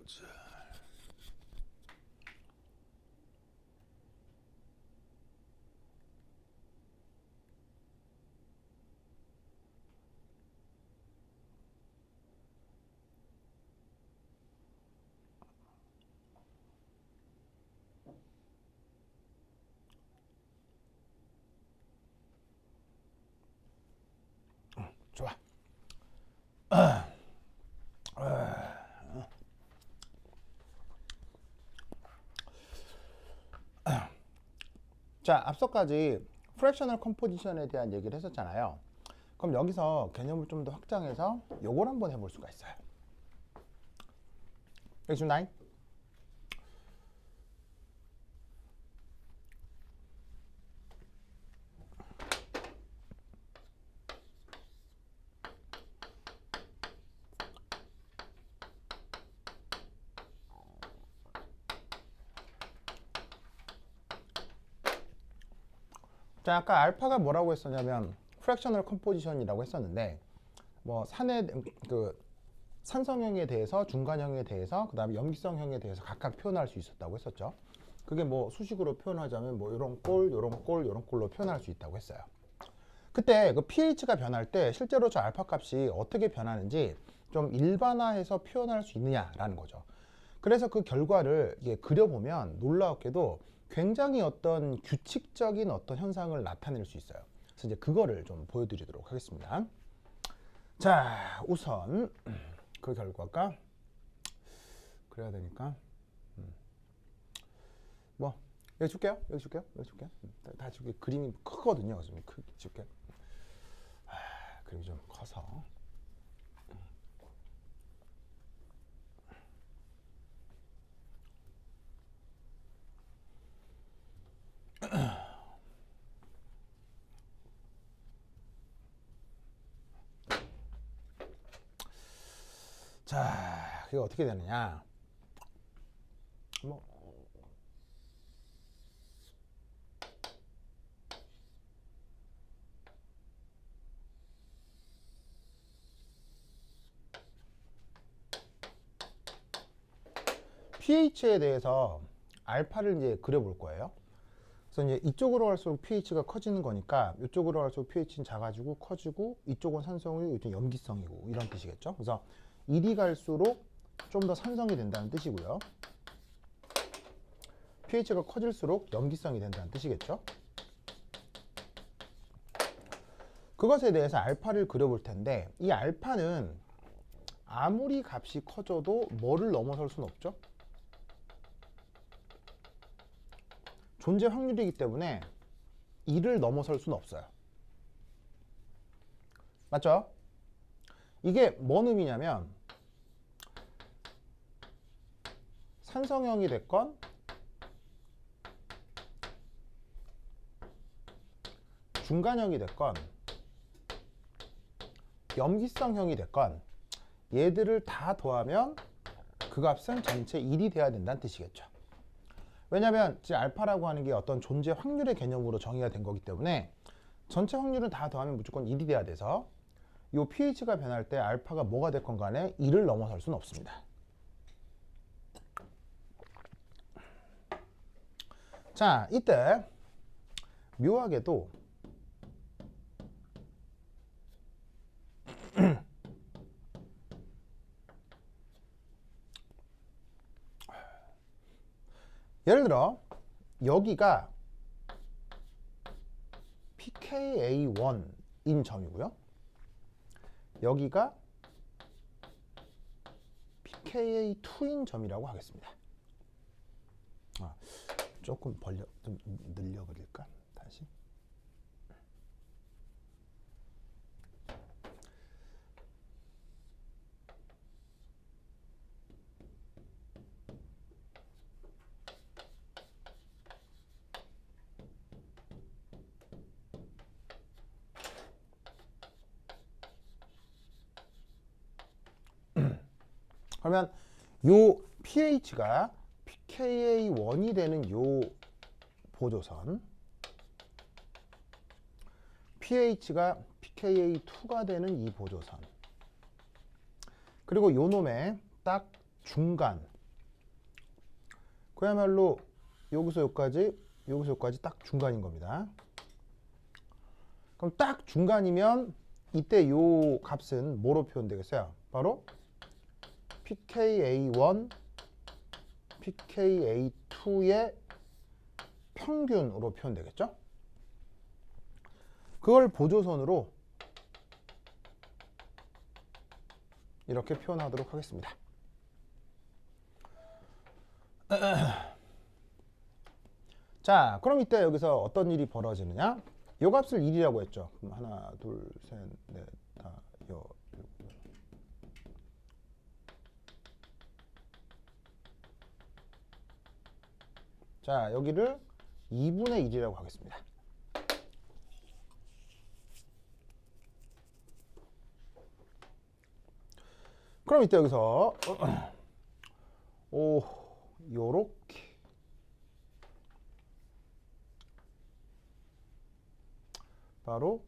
좋아. 자, 앞서까지 프랙셔널 컴포지션에 대한 얘기를 했었잖아요. 그럼 여기서 개념을 좀 더 확장해서 요걸 한번 해볼 수가 있어요. Example 9. 자, 아까 알파가 뭐라고 했었냐면 프랙셔널 컴포지션이라고 했었는데, 뭐 산성형에 대해서, 중간형에 대해서, 그 다음에 염기성형에 대해서 각각 표현할 수 있었다고 했었죠. 그게 뭐 수식으로 표현하자면 뭐 요런 꼴, 요런 꼴, 요런 꼴로 표현할 수 있다고 했어요. 그때 그 pH가 변할 때 실제로 저 알파 값이 어떻게 변하는지 좀 일반화해서 표현할 수 있느냐라는 거죠. 그래서 그 결과를 이게 그려보면 놀라웠게도 굉장히 어떤 규칙적인 어떤 현상을 나타낼 수 있어요. 그래서 이제 그거를 좀 보여드리도록 하겠습니다. 자, 우선 그 결과가 그래야 되니까 뭐 여기 줄게요. 여기 줄게요. 여기 줄게요. 다 줄게. 그림이 크거든요. 좀 크게 줄게요. 그림이 좀 커서. 자, 그게 어떻게 되느냐. 뭐 pH에 대해서 알파를 이제 그려볼 거예요. 그래서 이제 이쪽으로 갈수록 pH가 커지는 거니까 이쪽으로 갈수록 pH는 작아지고 커지고, 이쪽은 산성이고 이쪽은 염기성이고 이런 뜻이겠죠. 그래서 이리 갈수록 좀 더 산성이 된다는 뜻이고요. pH가 커질수록 염기성이 된다는 뜻이겠죠. 그것에 대해서 알파를 그려볼 텐데, 이 알파는 아무리 값이 커져도 뭐를 넘어설 수는 없죠. 존재 확률이기 때문에 2를 넘어설 수는 없어요. 맞죠? 이게 뭔 의미냐면 산성형이 됐건 중간형이 됐건 염기성형이 됐건 얘들을 다 더하면 그 값은 전체 1이 돼야 된다는 뜻이겠죠. 왜냐하면 지금 알파라고 하는 게 어떤 존재 확률의 개념으로 정의가 된 거기 때문에 전체 확률을 다 더하면 무조건 1이 돼야 돼서 이 pH가 변할 때 알파가 뭐가 됐건 간에 1을 넘어설 수는 없습니다. 자, 이때 묘하게도 예를 들어 여기가 pKa1인 점이고요. 여기가 pKa2인 점이라고 하겠습니다. 조금 좀 늘려 그릴까? 다시. 그러면 요 pH가 pKa1이 되는 요 보조선, pH가 pKa2가 되는 이 보조선, 그리고 요 놈의 딱 중간 그야말로 여기서 여기까지, 여기서 여기까지 딱 중간인 겁니다. 그럼 딱 중간이면 이때 요 값은 뭐로 표현되겠어요? 바로 pKa1, pKa2의 평균으로 표현되겠죠? 그걸 보조선으로 이렇게 표현하도록 하겠습니다. 자, 그럼 이때 여기서 어떤 일이 벌어지느냐? 요 값을 1이라고 했죠. 그럼 하나, 둘, 셋, 넷, 다, 여, 일곱. 자, 여기를 2분의 1이라고 하겠습니다. 그럼 이때 여기서 요렇게 바로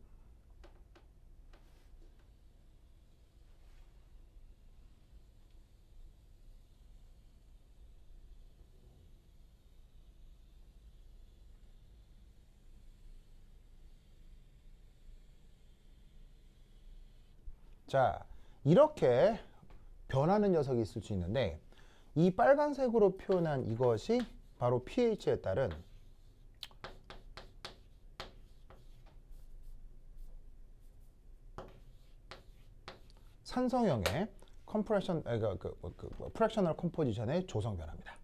자, 이렇게 변하는 녀석이 있을 수 있는데 이 빨간색으로 표현한 이것이 바로 pH에 따른 산성형의 컴프레션, 프랙셔널 컴포지션의 조성 변화입니다.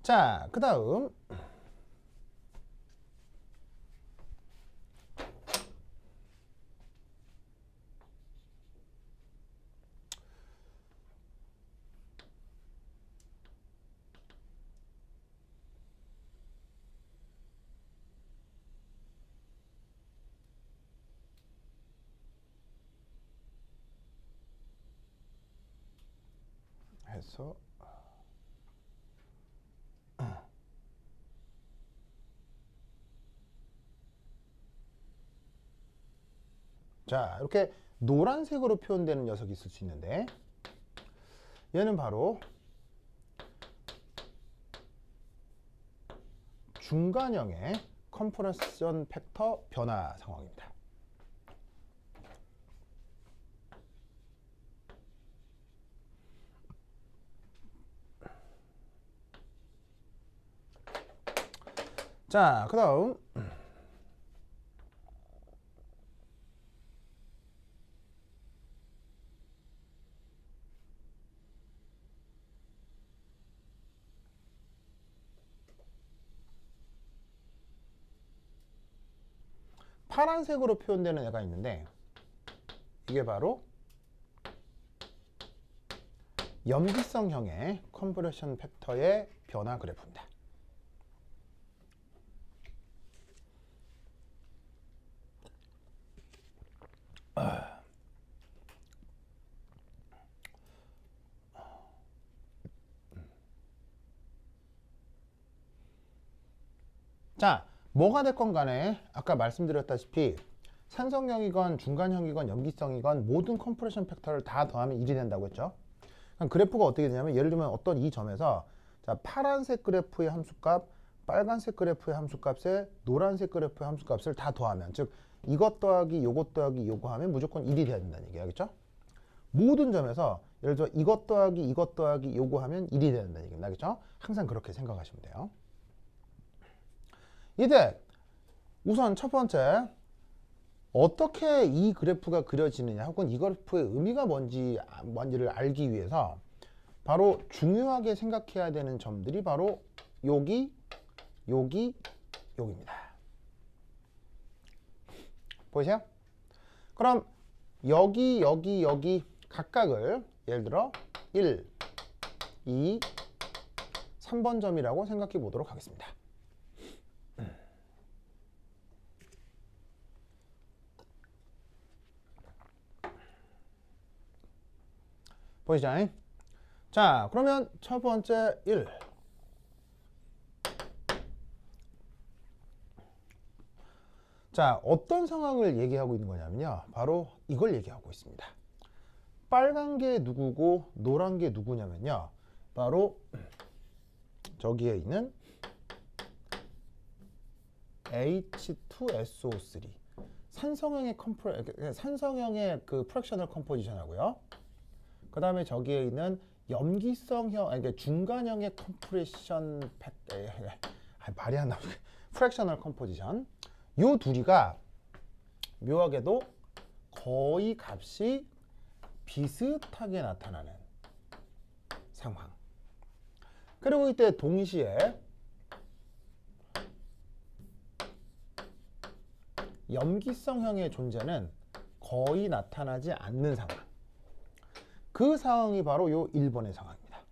자, 그 다음 해서 자, 이렇게 노란색으로 표현되는 녀석이 있을 수 있는데 얘는 바로 중간형의 컴프레션 팩터 변화 상황입니다. 자, 그 다음 파란색으로 표현되는 애가 있는데 이게 바로 염기성형의 컨버전 팩터의 변화 그래프입니다. 자, 뭐가 됐건 간에 아까 말씀드렸다시피 산성형이건 중간형이건 염기성이건 모든 컴프레션 팩터를 다 더하면 1이 된다고 했죠. 그럼 그래프가 어떻게 되냐면 예를 들면 어떤 이 점에서 자, 파란색 그래프의 함수값, 빨간색 그래프의 함수값에 노란색 그래프의 함수값을 다 더하면 즉 이것 더하기 요것 더하기 요거 하면 무조건 1이 돼야 된다는 얘기겠죠. 모든 점에서 예를 들어 이것 더하기 이것 더하기 요거 하면 1이 돼야 된다는 얘기입니다. 그렇죠? 항상 그렇게 생각하시면 돼요. 이제 우선 첫 번째 어떻게 이 그래프가 그려지느냐 혹은 이 그래프의 의미가 뭔지를 알기 위해서 바로 중요하게 생각해야 되는 점들이 바로 여기, 여기, 여기입니다. 보이세요? 그럼 여기, 여기, 여기 각각을 예를 들어 1, 2, 3번 점이라고 생각해 보도록 하겠습니다. 보이시죠? 자, 그러면 첫 번째 1. 자, 어떤 상황을 얘기하고 있는 거냐면요. 바로 이걸 얘기하고 있습니다. 빨간 게 누구고 노란 게 누구냐면요. 바로 저기에 있는 H2SO3 산성형의 그 프랙셔널 컴포지션하고요. 그 다음에 저기에 있는 염기성형, 아니 중간형의 컴프레션 말이 안 나오네. 프랙셔널 컴포지션. 요 둘이가 묘하게도 거의 값이 비슷하게 나타나는 상황. 그리고 이때 동시에 염기성형의 존재는 거의 나타나지 않는 상황. 그 상황이 바로 요 1번의 상황입니다.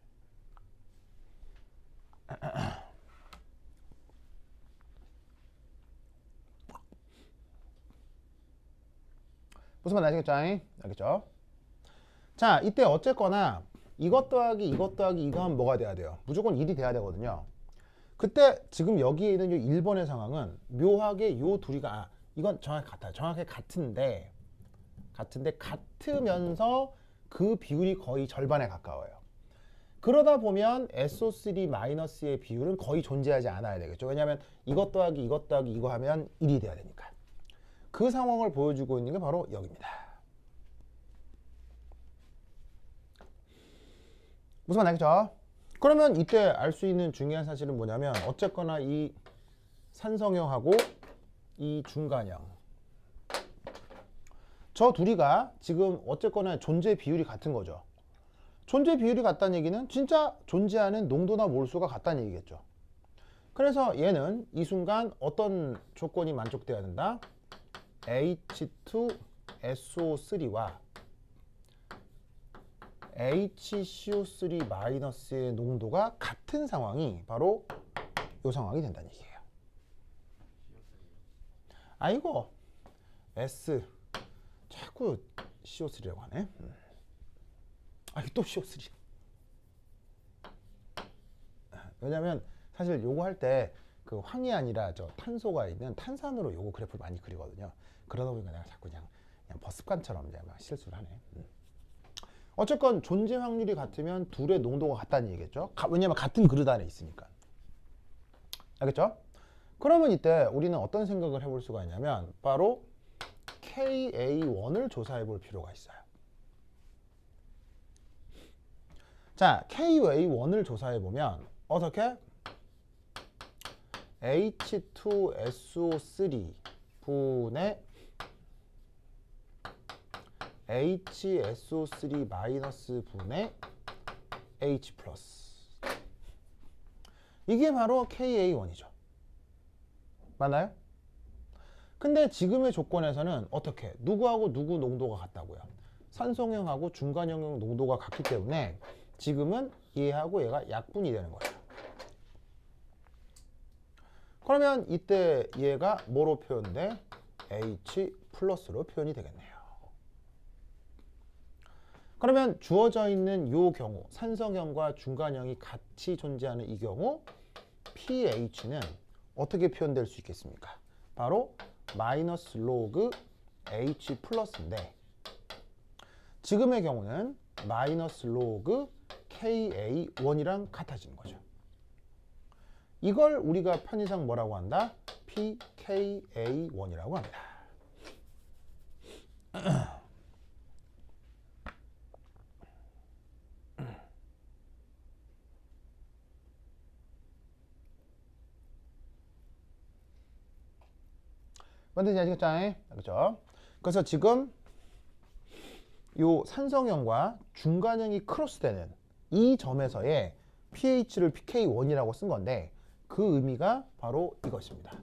무슨 말 아시겠죠? 알겠죠? 자, 이때 어쨌거나 이것 더하기 이것 더하기 이거 하면 뭐가 돼야 돼요? 무조건 1이 돼야 되거든요. 그때 지금 여기에 있는 요 1번의 상황은 묘하게 요 둘이가 이건 정확히 같아요. 정확히 같은데 같으면서 그 비율이 거의 절반에 가까워요. 그러다 보면 SO3-의 비율은 거의 존재하지 않아야 되겠죠. 왜냐하면 이것 더하기 이것 더하기 이거 하면 1이 돼야 되니까. 그 상황을 보여주고 있는 게 바로 여기입니다. 무슨 말 알겠죠? 그러면 이때 알 수 있는 중요한 사실은 뭐냐면 어쨌거나 이 산성형하고 이 중간형 저 둘이가 지금 어쨌거나 존재 비율이 같은 거죠. 존재 비율이 같다는 얘기는 진짜 존재하는 농도나 몰수가 같다는 얘기겠죠. 그래서 얘는 이 순간 어떤 조건이 만족돼야 된다? H2SO3와 HCO3-의 농도가 같은 상황이 바로 이 상황이 된다는 얘기예요. 아이고 S 자꾸 CO3라고 하네. 또 CO3. 왜냐면 사실 요거 할 때 그 황이 아니라 저 탄소가 있는 탄산으로 요거 그래프를 많이 그리거든요. 그러다 보니까 내가 자꾸 그냥 버습관처럼 이제 막 실수를 하네. 어쨌건 존재 확률이 같으면 둘의 농도가 같다는 얘기겠죠. 왜냐면 같은 그릇 안에 있으니까. 알겠죠? 그러면 이때 우리는 어떤 생각을 해볼 수가 있냐면 바로 KA1을 조사해 볼 필요가 있어요. 자, KA1을 조사해 보면 어떻게? H2SO3 분의 HSO3- 분의 H+. 이게 바로 KA1이죠. 맞나요? 근데 지금의 조건에서는 어떻게? 누구하고 누구 농도가 같다고요? 산성형하고 중간형 농도가 같기 때문에 지금은 얘하고 얘가 약분이 되는 거예요. 그러면 이때 얘가 뭐로 표현돼? H+로 표현이 되겠네요. 그러면 주어져 있는 이 경우 산성형과 중간형이 같이 존재하는 이 경우 pH는 어떻게 표현될 수 있겠습니까? 바로 마이너스 로그 H+인데 지금의 경우는 마이너스 로그 KA1이랑 같아지는 거죠. 이걸 우리가 편의상 뭐라고 한다? pKa1이라고 합니다. 뭔지 아시겠죠? 그렇죠? 그래서 지금 요 산성형과 중간형이 크로스되는 이 점에서의 pH를 pK1이라고 쓴 건데 그 의미가 바로 이것입니다.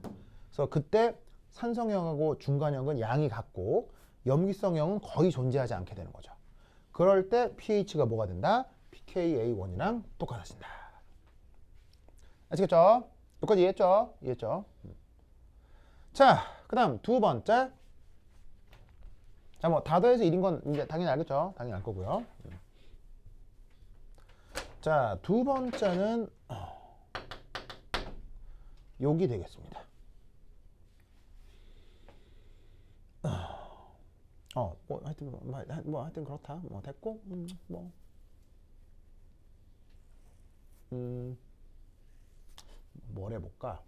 그래서 그때 산성형하고 중간형은 양이 같고 염기성형은 거의 존재하지 않게 되는 거죠. 그럴 때 pH가 뭐가 된다? pKa1이랑 똑같아진다. 아시겠죠? 여기까지 이해했죠? 이해했죠? 자, 그 다음 두 번째. 자, 뭐 다 더해서 1인 건 이제 당연히 알겠죠? 당연히 알 거고요. 자, 두 번째는 여기 되겠습니다. 뭐 하여튼 그렇다. 뭐 됐고, 뭘 해볼까?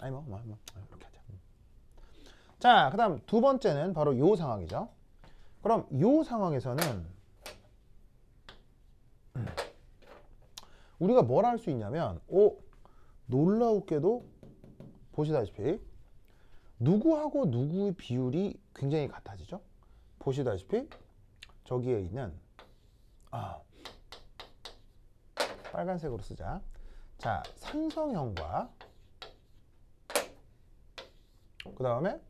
아니 이렇게 하자. 자, 그다음 두 번째는 바로 요 상황이죠. 그럼 요 상황에서는 우리가 뭘 할 수 있냐면, 놀라웠게도 보시다시피 누구하고 누구의 비율이 굉장히 같아지죠. 보시다시피 저기에 있는 빨간색으로 쓰자. 자, 산성형과 그 다음에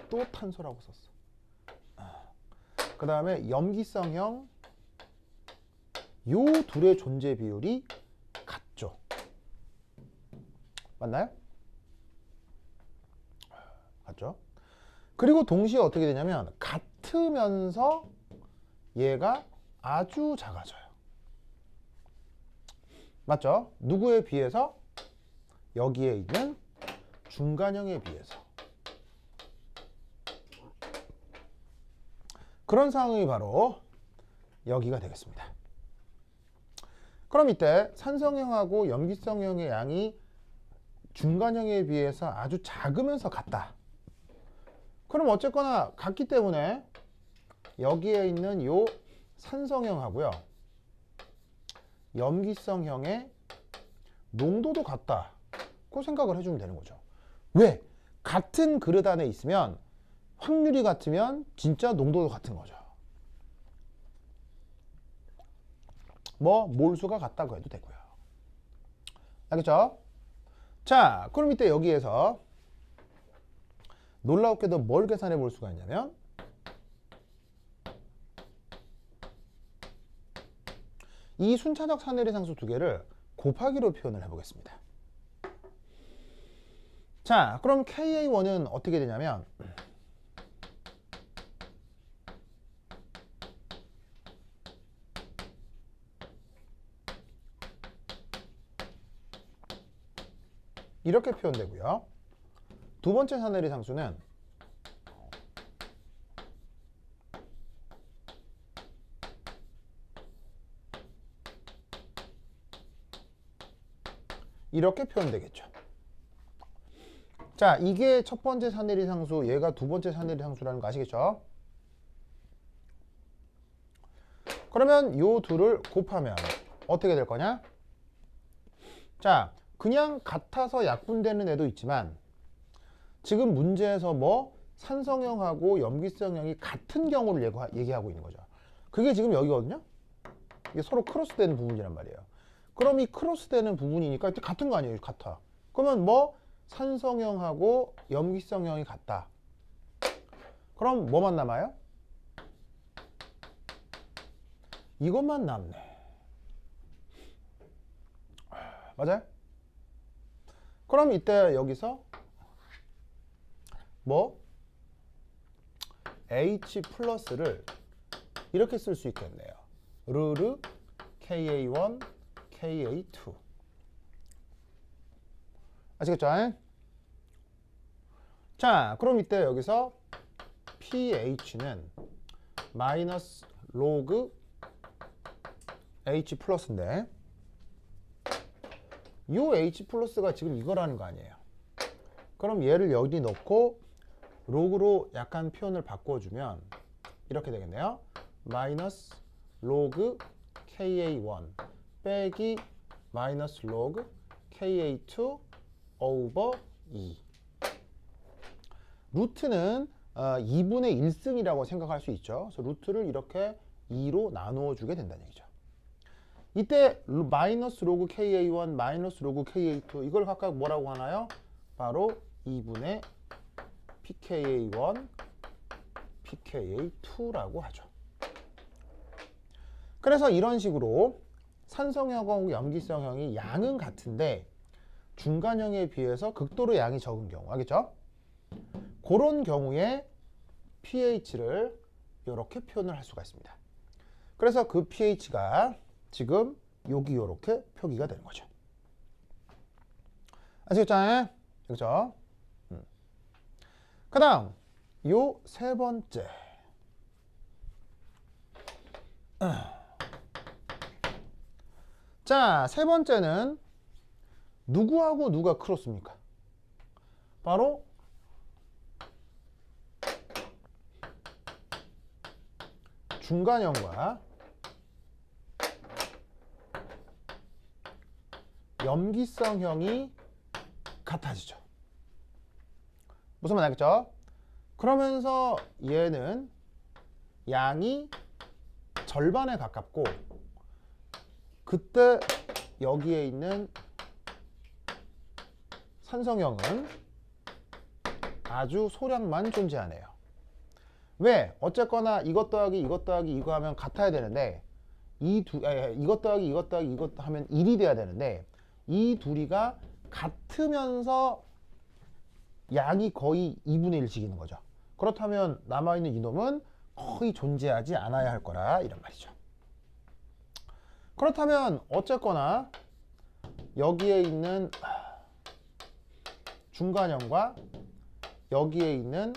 또 탄소라고 썼어. 그 다음에 염기성형, 요 둘의 존재 비율이 같죠. 맞나요? 같죠? 그리고 동시에 어떻게 되냐면 같으면서 얘가 아주 작아져요. 맞죠? 누구에 비해서? 여기에 있는 중간형에 비해서. 그런 상황이 바로 여기가 되겠습니다. 그럼 이때 산성형하고 염기성형의 양이 중간형에 비해서 아주 작으면서 같다. 그럼 어쨌거나 같기 때문에 여기에 있는 요 산성형하고요 염기성형의 농도도 같다. 그 생각을 해주면 되는 거죠. 왜? 같은 그릇 안에 있으면 확률이 같으면 진짜 농도도 같은 거죠. 뭐 몰수가 같다고 해도 되고요. 알겠죠? 자, 그럼 이때 여기에서 놀라웠게도 뭘 계산해 볼 수가 있냐면 이 순차적 산해리 상수 두 개를 곱하기로 표현을 해보겠습니다. 자, 그럼 KA1은 어떻게 되냐면 이렇게 표현되고요. 두 번째 산해리 상수는 이렇게 표현되겠죠. 자, 이게 첫 번째 산해리 상수, 얘가 두 번째 산해리 상수라는 거 아시겠죠? 그러면 요 둘을 곱하면 어떻게 될 거냐? 자, 그냥 같아서 약분되는 애도 있지만 지금 문제에서 뭐 산성형하고 염기성형이 같은 경우를 얘기하고 있는 거죠. 그게 지금 여기거든요. 이게 서로 크로스되는 부분이란 말이에요. 그럼 이 크로스되는 부분이니까 같은 거 아니에요? 같아. 그러면 뭐 산성형하고 염기성형이 같다. 그럼 뭐만 남아요? 이것만 남네. 맞아요? 그럼 이때 여기서 뭐 H 플러스를 이렇게 쓸 수 있겠네요. 르르 KA1, KA2. 아시겠죠? 자, 그럼 이때 여기서 pH는 마이너스 로그 H 플러스인데 이 H 플러스가 지금 이거라는 거 아니에요. 그럼 얘를 여기 넣고 로그로 약간 표현을 바꿔주면 이렇게 되겠네요. 마이너스 로그 KA1 빼기 마이너스 로그 KA2 오버 2. 루트는 2분의 1승이라고 생각할 수 있죠. 그래서 루트를 이렇게 2로 나누어 주게 된다는 얘기죠. 이때 마이너스 로그 KA1 마이너스 로그 KA2 이걸 각각 뭐라고 하나요? 바로 2분의 pKa1 pKa2라고 하죠. 그래서 이런 식으로 산성형하고 염기성형이 양은 같은데 중간형에 비해서 극도로 양이 적은 경우, 알겠죠? 그런 경우에 pH를 이렇게 표현을 할 수가 있습니다. 그래서 그 pH가 지금 여기 이렇게 표기가 되는 거죠. 아시겠죠? 그렇죠? 그 다음 요 세 번째 자, 세 번째는 누구하고 누가 크로스입니까? 바로 중간형과 염기성형이 같아지죠. 무슨 말 알겠죠? 그러면서 얘는 양이 절반에 가깝고 그때 여기에 있는 산성형은 아주 소량만 존재하네요. 왜? 어쨌거나 이것 더하기 이것 더하기 이거 하면 같아야 되는데 이것 더하기 이것 더하기 이것 하면 1이 돼야 되는데 이 둘이가 같으면서 양이 거의 2분의 1씩이는 거죠. 그렇다면 남아있는 이놈은 거의 존재하지 않아야 할 거라 이런 말이죠. 그렇다면 어쨌거나 여기에 있는 중간형과 여기에 있는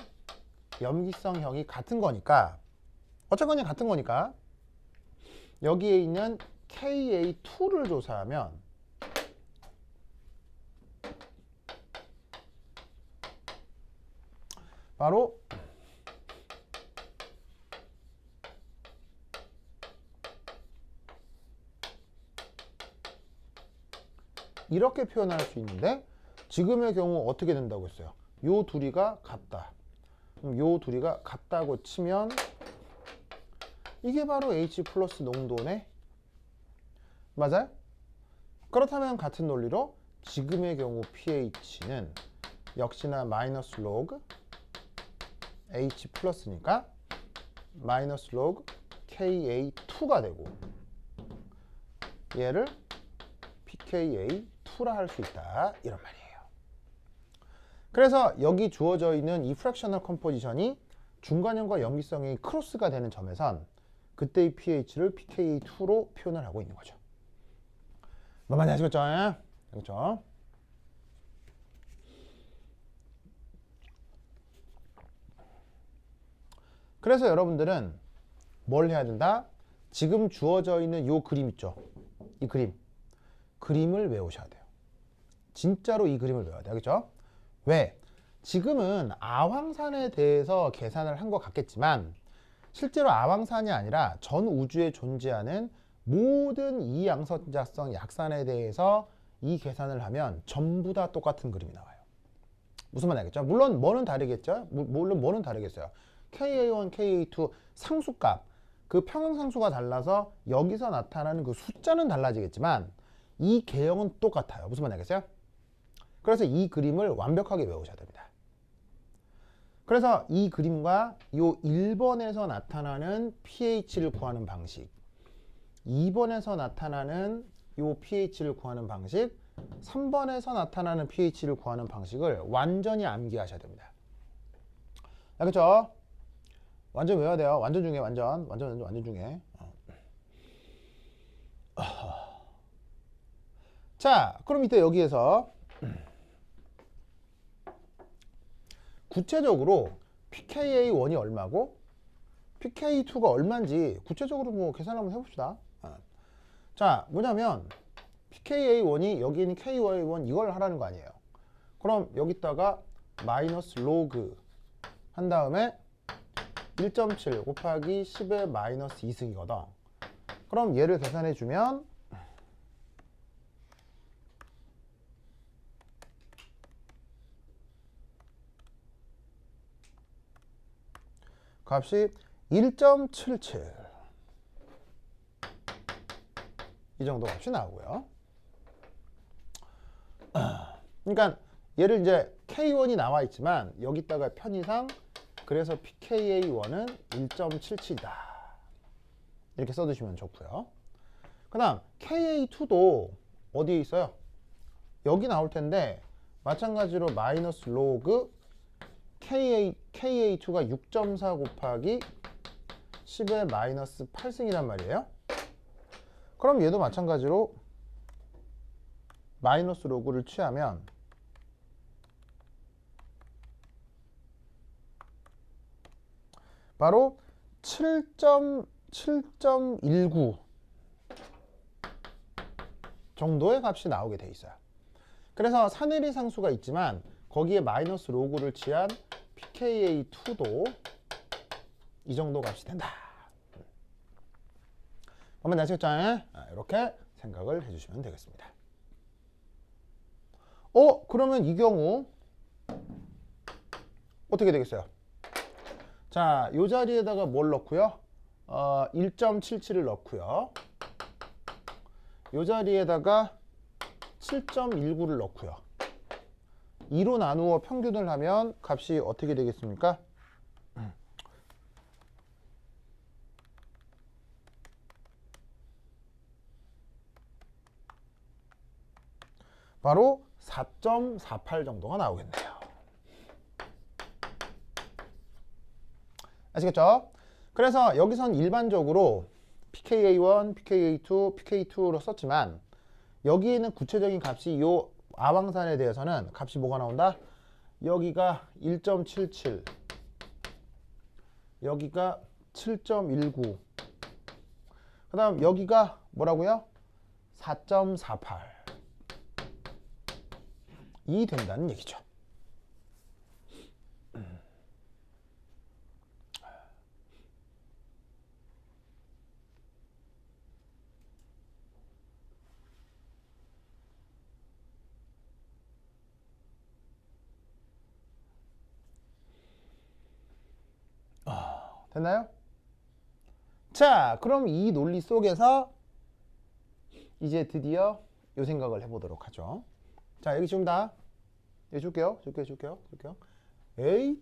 염기성형이 같은 거니까 어쨌거나 같은 거니까 여기에 있는 KA2를 조사하면 바로 이렇게 표현할 수 있는데 지금의 경우 어떻게 된다고 했어요? 요 둘이가 같다. 그럼 요 둘이가 같다고 치면 이게 바로 H 플러스 농도네. 맞아요? 그렇다면 같은 논리로 지금의 경우 pH는 역시나 마이너스 로그 H 플러스니까 마이너스 로그 KA2가 되고 얘를 pKa2라 할 수 있다 이런 말이에요. 그래서 여기 주어져 있는 이 프랙셔널 컴포지션이 중간형과 염기성이 크로스가 되는 점에선 그때의 pH를 pKa2로 표현을 하고 있는 거죠. 뭐 많이 아시겠죠? 그렇죠? 그래서 여러분들은 뭘 해야 된다? 지금 주어져 있는 요 그림 있죠? 이 그림을 외우셔야 돼요. 진짜로 이 그림을 외워야 돼요. 알겠죠? 왜? 지금은 아황산에 대해서 계산을 한 것 같겠지만 실제로 아황산이 아니라 전 우주에 존재하는 모든 이양선자성 약산에 대해서 이 계산을 하면 전부 다 똑같은 그림이 나와요. 무슨 말인지 알겠죠? 물론 뭐는 다르겠죠? 물론 뭐는 다르겠어요. KA1, KA2 상수값, 그 평형상수가 달라서 여기서 나타나는 그 숫자는 달라지겠지만 이 개형은 똑같아요. 무슨 말인지 알겠어요? 그래서 이 그림을 완벽하게 외우셔야 됩니다. 그래서 이 그림과 요 1번에서 나타나는 pH를 구하는 방식, 2번에서 나타나는 요 pH를 구하는 방식, 3번에서 나타나는 pH를 구하는 방식을 완전히 암기하셔야 됩니다. 알겠죠? 완전 외워야 돼요. 완전 중에 완전 중에. 자, 그럼 이때 여기에서 구체적으로 pKa1이 얼마고 pKa2가 얼마인지 구체적으로 뭐 계산 한번 해봅시다. 자, 뭐냐면 pKa1이 여기 있는 K1 이걸 하라는 거 아니에요. 그럼 여기다가 마이너스 로그 한 다음에 1.7 곱하기 10의 마이너스 2승이거든. 그럼 얘를 계산해 주면 값이 1.77 이 정도 값이 나오고요. 그러니까 얘를 이제 K1이 나와 있지만 여기다가 편의상 그래서 pKa1은 1.77이다 이렇게 써두시면 좋고요. 그 다음 KA2도 어디에 있어요? 여기 나올 텐데 마찬가지로 마이너스 로그 KA2가 6.4 곱하기 10의 마이너스 8승이란 말이에요. 그럼 얘도 마찬가지로 마이너스 로그를 취하면 바로 7.19 정도의 값이 나오게 돼 있어요. 그래서 사내리 상수가 있지만 거기에 마이너스 로그를 취한 pKa2도 이 정도 값이 된다. 그러면 아시겠죠? 이렇게 생각을 해주시면 되겠습니다. 그러면 이 경우 어떻게 되겠어요? 자, 이 자리에다가 뭘 넣고요? 1.77을 넣고요. 이 자리에다가 7.19를 넣고요. 2로 나누어 평균을 하면 값이 어떻게 되겠습니까? 바로 4.48 정도가 나오겠네요. 아시겠죠? 그래서 여기선 일반적으로 pKa1, pKa2, pK2로 썼지만 여기에는 구체적인 값이 이 아황산에 대해서는 값이 뭐가 나온다? 여기가 1.77, 여기가 7.19, 그 다음 여기가 뭐라고요? 4.48 이 된다는 얘기죠. 됐나요? 자, 그럼 이 논리 속에서 이제 드디어 이 생각을 해보도록 하죠. 자, 여기 지금 다 여기 줄게요. 에이.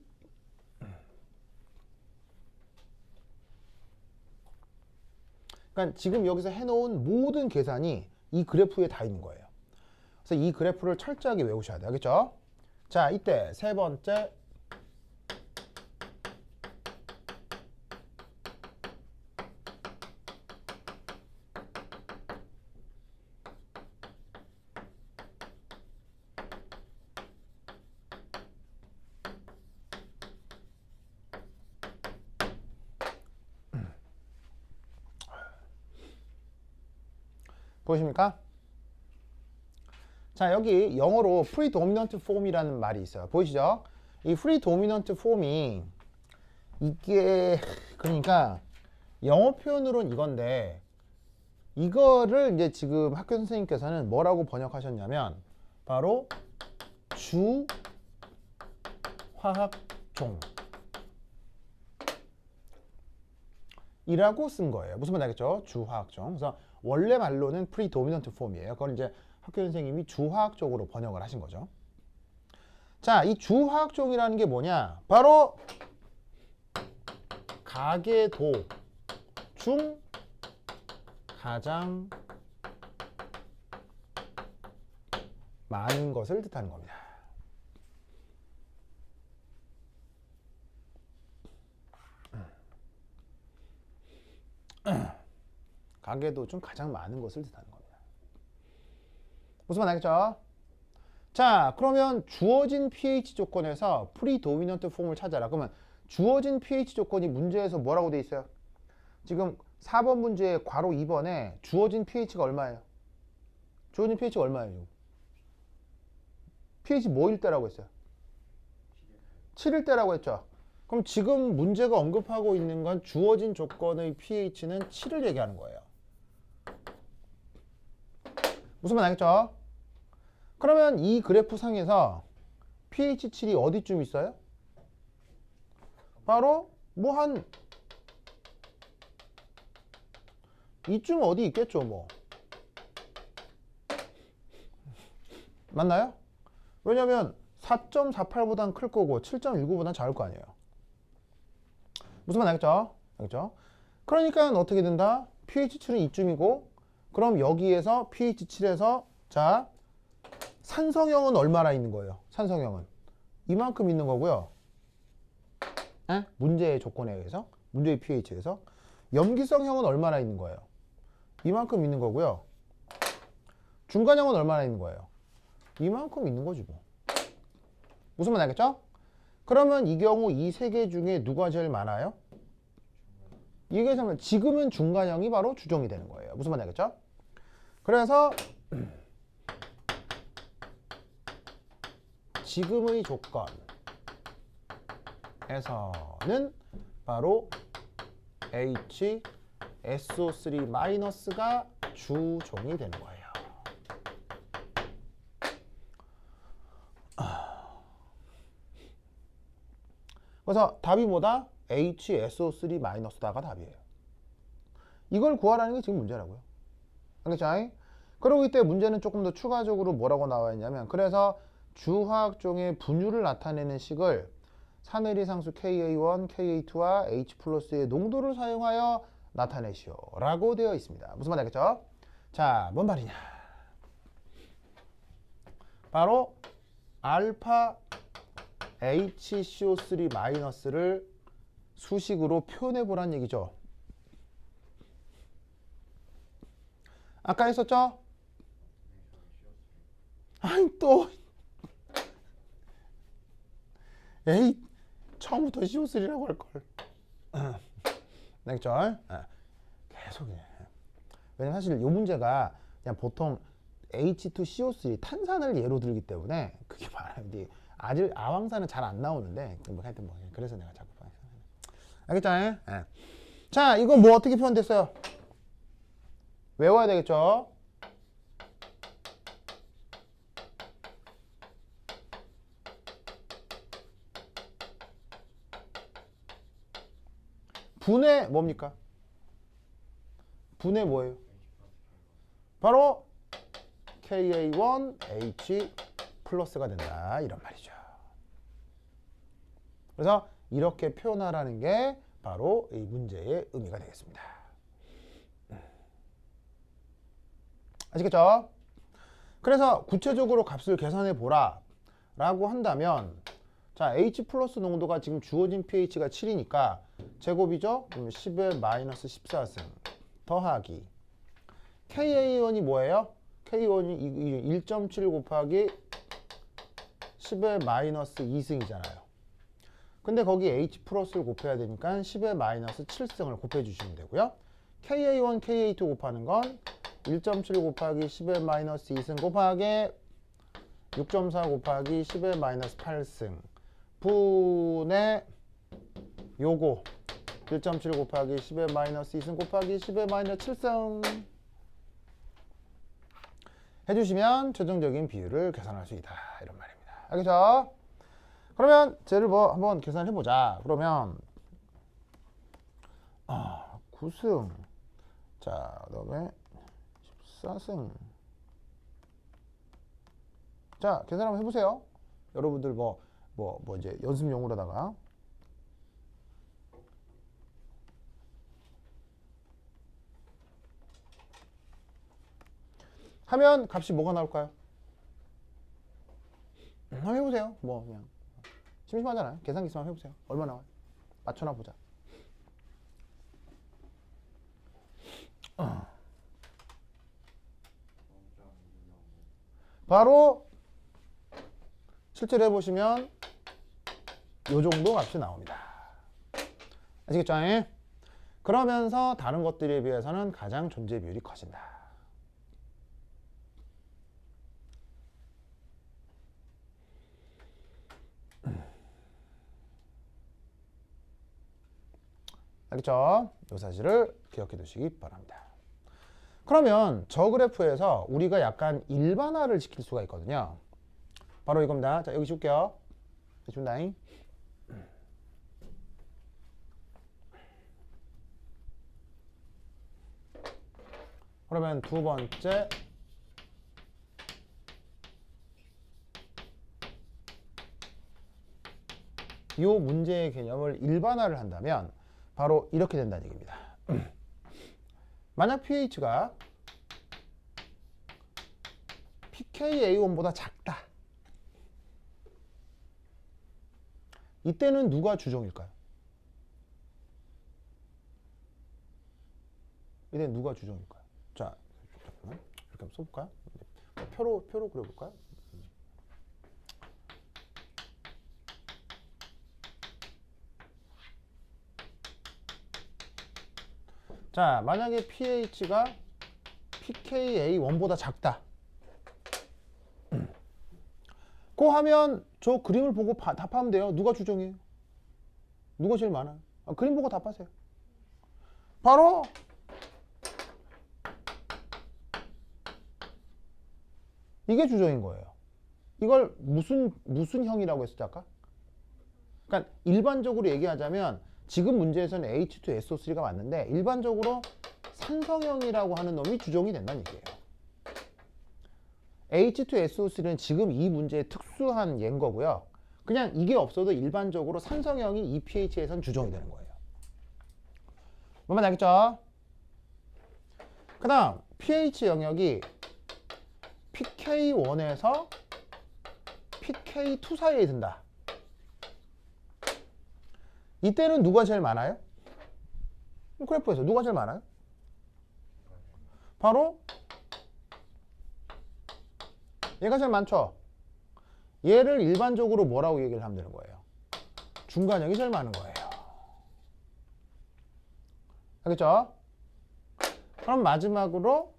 그러니까 지금 여기서 해놓은 모든 계산이 이 그래프에 다 있는 거예요. 그래서 이 그래프를 철저하게 외우셔야 돼요. 알겠죠? 자, 이때 세 번째 보이십니까? 자, 여기 영어로 predominant form이라는 말이 있어요. 보이시죠? 이 predominant form이 이게 그러니까 영어 표현으로는 이건데 이거를 이제 지금 학교 선생님께서는 뭐라고 번역하셨냐면 바로 주화학종 이라고 쓴 거예요. 무슨 말인지 알겠죠? 주화학종. 그래서 원래 말로는 predominant form이에요. 그걸 이제 학교 선생님이 주화학적으로 번역을 하신 거죠. 자, 이 주화학종이라는 게 뭐냐? 바로 가계도 중 가장 많은 것을 뜻하는 겁니다. 가계도 중 가장 많은 것을 뜻하는 겁니다. 무슨 말 알겠죠? 자, 그러면 주어진 pH 조건에서 predominant form을 찾아라. 그러면 주어진 pH 조건이 문제에서 뭐라고 돼 있어요? 지금 4번 문제 괄호 2번에 주어진 pH가 얼마예요? 주어진 pH가 얼마예요? pH 뭐일 때라고 했어요? 7일 때라고 했죠. 그럼 지금 문제가 언급하고 있는 건 주어진 조건의 pH는 7을 얘기하는 거예요. 무슨 말 알겠죠? 그러면 이 그래프 상에서 pH 7이 어디쯤 있어요? 바로 뭐 한 이쯤 어디 있겠죠, 뭐. 맞나요? 왜냐면 4.48보단 클 거고 7.19보단 작을 거 아니에요. 무슨 말 알겠죠? 알겠죠? 그러니까 어떻게 된다? pH 7은 이쯤이고 그럼 여기에서 pH 7에서 자 산성형은 얼마나 있는 거예요? 산성형은 이만큼 있는 거고요. 문제의 조건에 의해서 문제의 pH에서 염기성형은 얼마나 있는 거예요? 이만큼 있는 거고요. 중간형은 얼마나 있는 거예요? 이만큼 있는 거지 뭐. 무슨 말 알겠죠? 그러면 이 경우 이 세 개 중에 누가 제일 많아요? 이게 지금은 중간형이 바로 주종이 되는 거예요. 무슨 말 알겠죠? 그래서 지금의 조건에서는 바로 HSO3-가 주종이 되는 거예요. 그래서 답이 뭐다? HSO3-다가 답이에요. 이걸 구하라는 게 지금 문제라고요. 알겠죠? 그리고 이때 문제는 조금 더 추가적으로 뭐라고 나와 있냐면, 그래서 주화학종의 분유를 나타내는 식을 산의리 상수 Ka1, Ka2와 H 플러스의 농도를 사용하여 나타내시오 라고 되어 있습니다. 무슨 말 알겠죠? 자, 뭔 말이냐? 바로 알파 HCO3-를 수식으로 표현해 보란 얘기죠. 아까 했었죠? 아니 또 에이 처음부터 CO3라고 할걸. 알겠죠? 계속. 왜냐면 사실 이 문제가 그냥 보통 H2CO3 탄산을 예로 들기 때문에 그게 말하면 아질 아황산은 잘 안 나오는데 뭐 하여튼 뭐 그래서 내가 자꾸 알겠죠? 자, 이거 뭐 어떻게 표현됐어요? 외워야 되겠죠? 분해 뭡니까? 분해 뭐예요? 바로 Ka1H 플러스가 된다 이런 말이죠. 그래서 이렇게 표현하라는 게 바로 이 문제의 의미가 되겠습니다. 아시겠죠? 그래서 구체적으로 값을 계산해 보라 라고 한다면, 자, H 플러스 농도가 지금 주어진 pH가 7이니까 제곱이죠? 그럼 10의 마이너스 14승 더하기 Ka1이 뭐예요? K1이 1.7 곱하기 10의 마이너스 2승이잖아요. 근데 거기 H 플러스를 곱해야 되니까 10의 마이너스 7승을 곱해 주시면 되고요. Ka1, Ka2 곱하는 건 1.7 곱하기 10의 마이너스 2승 곱하기 6.4 곱하기 10의 마이너스 8승 분의 요거 1.7 곱하기 10의 마이너스 2승 곱하기 10의 마이너스 7승 해주시면 최종적인 비율을 계산할 수 있다 이런 말입니다. 알겠죠? 그러면 쟤를 뭐 한번 계산해 보자. 그러면 9승 자 그다음에 14승 자 계산 한번 해보세요. 여러분들 뭐 이제 연습용으로다가 하면 값이 뭐가 나올까요? 한번 해보세요. 뭐 그냥 심심하잖아요. 계산기 있으면 해보세요. 얼마 나와요? 맞춰나 보자. 바로 실제로 해보시면 요 정도 값이 나옵니다. 아시겠죠? 그러면서 다른 것들에 비해서는 가장 존재 비율이 커진다. 알겠죠? 이 사실을 기억해 두시기 바랍니다. 그러면 저 그래프에서 우리가 약간 일반화를 시킬 수가 있거든요. 바로 이겁니다. 자, 여기 줄게요. 준다잉. 그러면 두 번째 이 문제의 개념을 일반화를 한다면 바로 이렇게 된다는 얘기입니다. 만약 pH가 pKa1보다 작다. 이때는 누가 주종일까요? 이때는 누가 주종일까요? 자, 잠깐만. 이렇게 한번 써볼까요? 표로 그려볼까요? 자, 만약에 pH가 pKa1보다 작다. 그 하면 저 그림을 보고 답하면 돼요. 누가 주종이에요? 누가 제일 많아요? 그림 보고 답하세요. 바로 이게 주종인 거예요. 이걸 무슨 형이라고 했었죠 아까? 그러니까 일반적으로 얘기하자면 지금 문제에서는 H2SO3가 맞는데 일반적으로 산성형이라고 하는 놈이 주종이 된다는 얘기예요. H2SO3는 지금 이 문제의 특수한 예인 거고요. 그냥 이게 없어도 일반적으로 산성형이 이 pH에선 주종이 되는 거예요. 뭔말 알겠죠? 그 다음 pH 영역이 pK1에서 pK2 사이에 든다. 이때는 누가 제일 많아요? 그래프에서 누가 제일 많아요? 바로 얘가 제일 많죠? 얘를 일반적으로 뭐라고 얘기를 하면 되는 거예요? 중간형이 제일 많은 거예요. 알겠죠? 그럼 마지막으로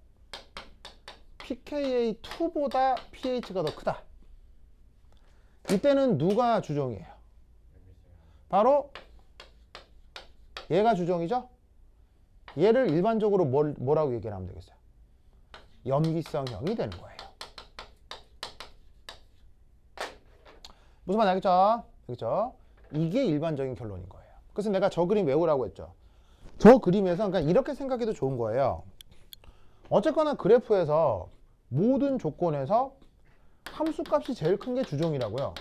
pKa2보다 pH가 더 크다. 이때는 누가 주종이에요? 바로 얘가 주종이죠? 얘를 일반적으로 뭐라고 얘기를 하면 되겠어요? 염기성형이 되는 거예요. 무슨 말인지 알겠죠? 알겠죠? 이게 일반적인 결론인 거예요. 그래서 내가 저 그림 외우라고 했죠. 저 그림에서 그러니까 이렇게 생각해도 좋은 거예요. 어쨌거나 그래프에서 모든 조건에서 함수값이 제일 큰 게 주종이라고요.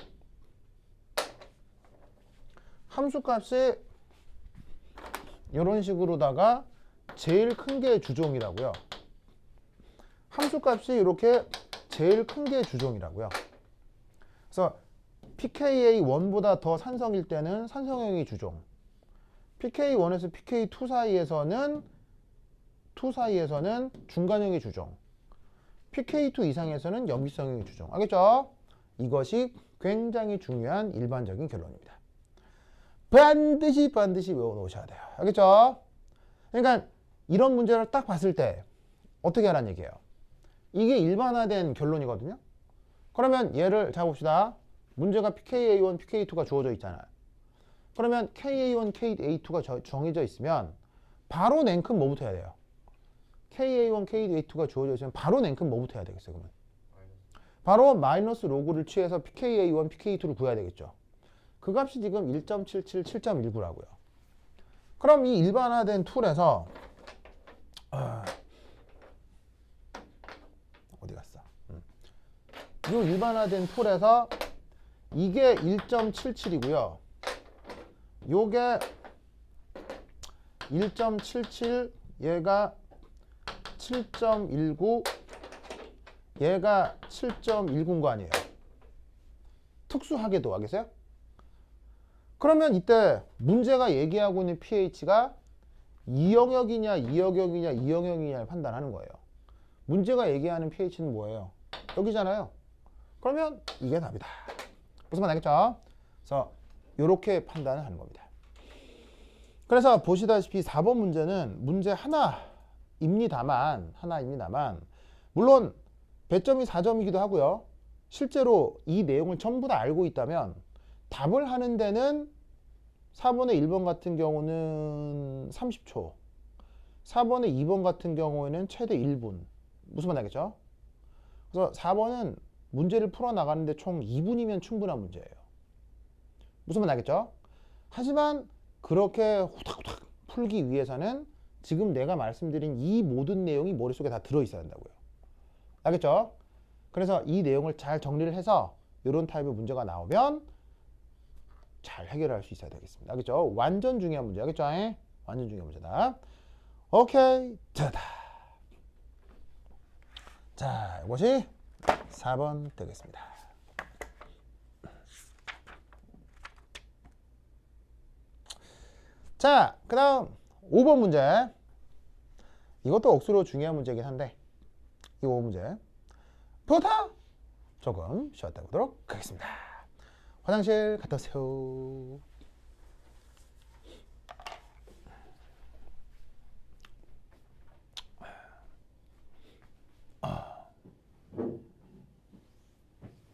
함수값이 이런 식으로다가 제일 큰 게 주종이라고요. 함수값이 이렇게 제일 큰 게 주종이라고요. 그래서 pKa1보다 더 산성일 때는 산성형이 주종. pK1에서 pK2 사이에서는 중간형이 주종. pK2 이상에서는 염기성형이 주종. 알겠죠? 이것이 굉장히 중요한 일반적인 결론입니다. 반드시 외워 놓으셔야 돼요. 알겠죠? 그러니까 이런 문제를 딱 봤을 때 어떻게 하라는 얘기예요? 이게 일반화된 결론이거든요. 그러면 얘를 자 봅시다. 문제가 pKa1, pK2가 주어져 있잖아요. 그러면 Ka1, Ka2가 정해져 있으면 바로 냉큼 뭐부터 해야 돼요? Ka1, Ka2가 주어져 있으면 바로 냉큼 뭐부터 해야 되겠어요? 그러면 바로 마이너스 로그를 취해서 pKa1, pK2를 구해야 되겠죠. 그 값이 지금 1.77, 7.19라고요. 그럼 이 일반화된 툴에서 어디 갔어? 이 일반화된 툴에서 이게 1.77이고요. 요게 1.77, 얘가 7.19, 얘가 7.19인 거 아니에요? 특수하게도 알겠어요? 그러면 이때 문제가 얘기하고 있는 pH가 이 영역이냐 이 영역이냐 이 영역이냐를 판단하는 거예요. 문제가 얘기하는 pH는 뭐예요? 여기잖아요. 그러면 이게 답이다. 무슨 말 알겠죠? 그래서 이렇게 판단을 하는 겁니다. 그래서 보시다시피 4번 문제는 문제 하나입니다만 물론 배점이 4점이기도 하고요. 실제로 이 내용을 전부 다 알고 있다면 답을 하는 데는 4번의 1번 같은 경우는 30초, 4번의 2번 같은 경우에는 최대 1분. 무슨 말 알겠죠? 그래서 4번은 문제를 풀어나가는데 총 2분이면 충분한 문제예요. 무슨 말 알겠죠? 하지만 그렇게 후닥후닥 풀기 위해서는 지금 내가 말씀드린 이 모든 내용이 머릿속에 다 들어있어야 한다고요. 알겠죠? 그래서 이 내용을 잘 정리를 해서 이런 타입의 문제가 나오면 잘 해결할 수 있어야 되겠습니다. 알겠죠? 완전 중요한 문제. 알겠죠? 완전 중요한 문제다. 오케이. 됐다. 자, 이것이 4번 되겠습니다. 자, 그 다음 5번 문제. 이것도 억수로 중요한 문제긴 한데 이 문제 부터 조금 쉬었다 보도록 하겠습니다. 화장실 갔다 오세요.